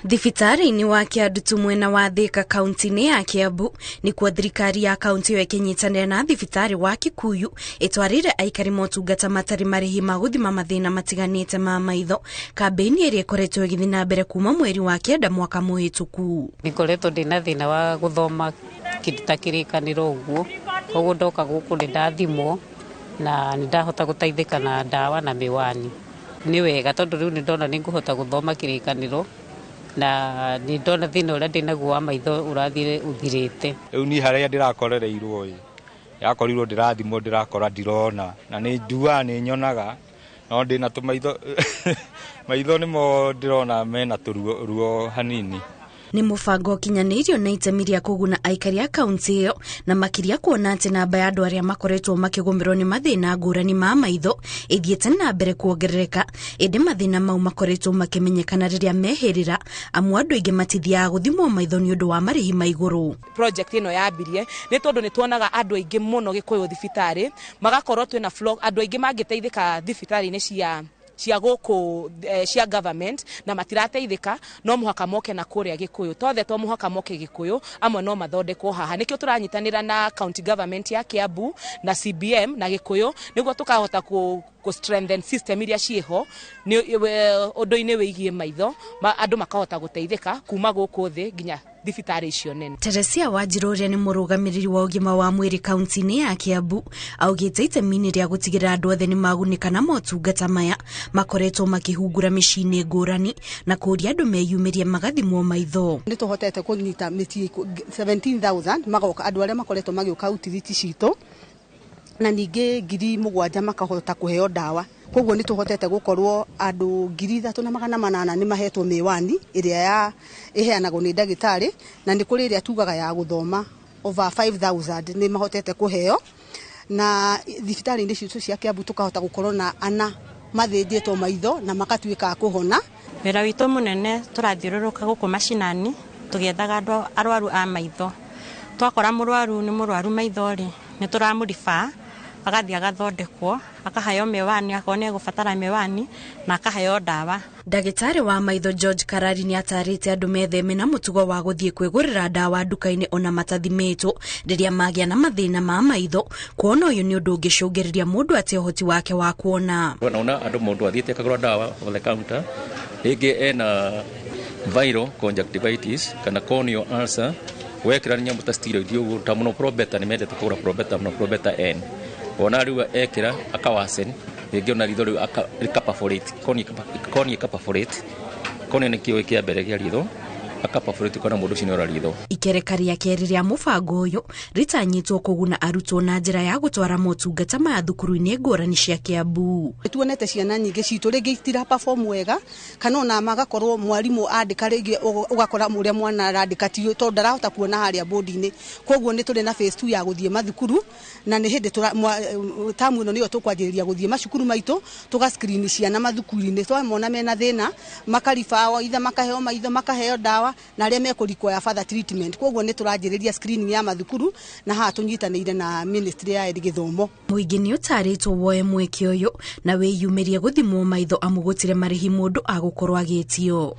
Thibitari-inĩ wa Kĩandutu mwena wa Thika kaunti-inĩ ya Kiambu nĩkuo thirikari ya kaunti ĩyo ĩkĩnyitanĩra na thibitarĩ wa Kikuyu ĩtwarĩre aikari motungata matarĩ marĩhi ma gũthima mathĩna matiganĩte ma maitho. Kambĩini ĩrĩa ĩkoretwo ĩgĩthiĩ na mbere kuma mweri wa kenda mwaka mũhĩtũku. Nĩkoretwo ndĩna thĩna wa gũthoma kĩndũ ta kĩrĩkanĩro ũguo, koguo ndoka gũkũ nĩndathimwo na nĩndahota gũteithĩka na ndawa na mĩwani. Nĩ wega tondũ rĩu nĩndona nĩngũhota gũthoma kĩrĩkanĩro na nĩndona thĩna ũrĩa ndĩnaguo wa maitho ũrathire ũthirĩte. Rĩu niĩ harĩa ndĩrakorereirwo yakorirwo ndĩrathimwo ndĩrakora ndirona na nĩ nduaga nĩ nyonaga no ndĩna tũmaitho maitho nĩmo ndĩrona mena tũruo hanini. Nĩ mũbango ũkinyanĩirio na itemi rĩa kũguna aikari a kaunti ĩyo na makĩria kuona atĩ namba ya andũ arĩa makoretwo makĩgũmĩrwo nĩ mathĩna ngũrani ma maitho ĩthiĩte na mbere kuongerereka, ĩndĩ mathĩna mau makoretwo makĩmenyekana rĩrĩa mehĩrĩra, amu andũ aingĩ matithiaga gũthimwo maitho nĩ ũndũ wa marĩhi ma igũrũ. Project ĩno yambirie nĩ tondũ nĩ tuonaga andũ aingĩ mũno Gĩkũyũ thibitarĩ, magakorwo twĩna flock andũ aingĩ mangĩteithĩka thibitarĩ-inĩ cia gũkũ cia government na matirateithĩka, no mũhaka moke na kũrĩa Gĩkũyũ. Tothe to mũhaka moke Gĩkũyũ, amwe no mathondekwo haha. Nĩkĩo tũranyitanĩra na county government ya Kiambu na CBM na Gĩkũyũ nĩguo tũkahota ku strengthen system iria ciĩho ũndũ-inĩ wĩgiĩ maitho, andũ makahota gũteithĩka kuma gũkũ thĩ nginya thibitarĩ icio nene. Teresia Wanjiru ũrĩa nĩ mũrũgamĩrĩri wa ũgima wa mwĩrĩ kaunti-inĩ ya Kiambu augĩte itemi-inĩ rĩa gũtigĩrĩra andũ othe nĩ magunĩka na motungata maya makoretwo makĩhungura mĩciĩ-inĩ ngũrani na kũria andũ meyumĩrie magathimwo maitho. Nĩ tũhotete kũnyita mĩciĩ 17,000 magoka andũ arĩa makoretwo magĩũka utility citũ na ningĩ 7,000 makahota kũheo ndawa. Koguo nĩ tũhotete gũkorwo andũ 3,800 nĩ mahetwo mĩwani ĩrĩa ĩheanagwo nĩ ndagĩtarĩ, na nĩ kũrĩ ĩrĩa tugaga ya gũthoma over 5,000 nĩ mahotete kũheo, na thibitarĩ-inĩ citũ cia Kiambu tũkahota gũkorwo na ana mathĩnjĩtwo maitho na makatuĩka kũhona. Wĩra witũ mũnene tũrathiũrũrũka gũkũ macinani tũgĩethaga andũ arwaru a maitho. Twakora mũrwaru nĩ mũrwaru maitho-rĩ, nĩ tũramũriba agathiĩ agathondekwo, akaheo mĩwani, akona egũbatara mĩwani na akaheo ndawa. Ndagĩtarĩ wa maitho George Karari nĩ atarĩte andũ metheme na mũtugo wa gũthiĩ kwĩgũrĩra ndawa nduka-inĩ ona matathimĩtwo rĩrĩa magĩa na mathĩna ma maitho, kuona ũyũ nĩ ũndũ ũngĩcũngĩrĩria mũndũ ate ũhoti wake wa kuona. Wanaona andũ mũndũ athiĩte akagũra ndawa on the counter, rĩngĩ ena viral conjunctivitis kana corneal ulcer, wekĩra nyamũ ta steroid ũguo ta monoprobeta, nĩ mendete kũgũra probeta, monoprobeta N. Ona rĩu ekĩra akawasen, rĩngĩ ona ritho rĩu akapaforate, cornea akapaforate, cornea nĩ kĩũĩ kĩa mbere gĩa ritho, akapaforate kana mũndũ ũcio nĩ ora ritho. Ikereka rĩa kerĩ rĩa mũbango ũyũ rĩtanyĩtwo kũguna arutwo na njĩra ya gũtwara motungata maya thukuru-inĩ ngũrani cia Kiambu. Tuonete ciana nyingĩ citũ rĩngĩ itira perform wega, kana ona magakorwo mwarimũ andĩka rĩngĩ ũgakora ũrĩa mwana arandĩka ti tondũ ndarahota kuona harĩa bodi-inĩ. Koguo nĩ tũrĩ na phase 2 ya gũthiĩ mathukuru, na nĩ hĩndĩ tamu ĩno nĩyo tũkwanjĩrĩria gũthiĩ macukuru maitũ tũga-screen ciana mathukuru-inĩ, twamona mena thĩna makariba ithe makaheo maitho makaheo ndawa na arĩa mekũrikwo ya further treatment. Koguo nĩ tũranjĩrĩria screening ya mathukuru na haha tũnyitanĩire na ministry ya gĩthomo. Mũingĩ nĩ ũtarĩtwo woe mweke ũyũ na wĩyumĩrie gũthimwo maitho amu gũtirĩ marĩhi mũndũ agũkorwo agĩtio.